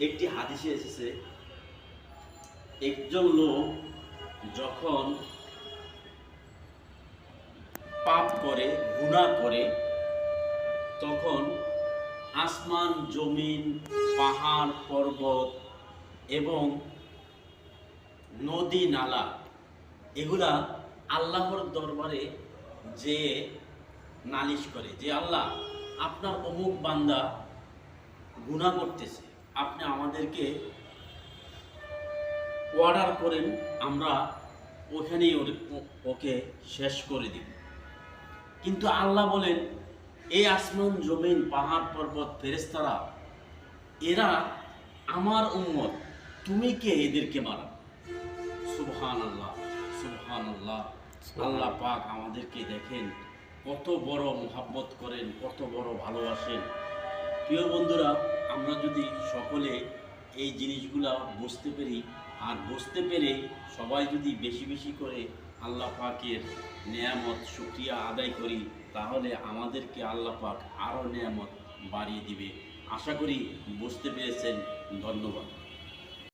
একটি হাদিসে এসেছে, একজন লোক যখন পাপ করে, গুনাহ করে, তখন আসমান, জমিন, পাহাড়, পর্বত এবং নদী, নালা এগুলা আল্লাহর দরবারে যে নালিশ করে যে আল্লাহ, আপনার অমুক বান্দা গুনাহ করতেছে, আপনি আমাদেরকে অর্ডার করেন, আমরা ওখানেই ওকে শেষ করে দিব। কিন্তু আল্লাহ বলেন, এই আসমান, জমিন, পাহাড়, পর্বত, ফেরেশতারা এরা আমার উম্মত, তুমি কে এদেরকে মারা? সুবহানাল্লাহ, সুবহানাল্লাহ। আল্লাহ পাক আমাদেরকে দেখেন কত বড় মোহাব্বত করেন, কত বড় ভালোবাসেন। প্রিয় বন্ধুরা, আমরা যদি সকলে এই জিনিসগুলা বুঝতে পারি, আর বুঝতে পেরে সবাই যদি বেশি বেশি করে আল্লাহ পাকের নেয়ামত শুকরিয়া আদায় করি, তাহলে আমাদেরকে আল্লাহ পাক আরও নেয়ামত বাড়িয়ে দিবে। আশা করি বুঝতে পেরেছেন। ধন্যবাদ।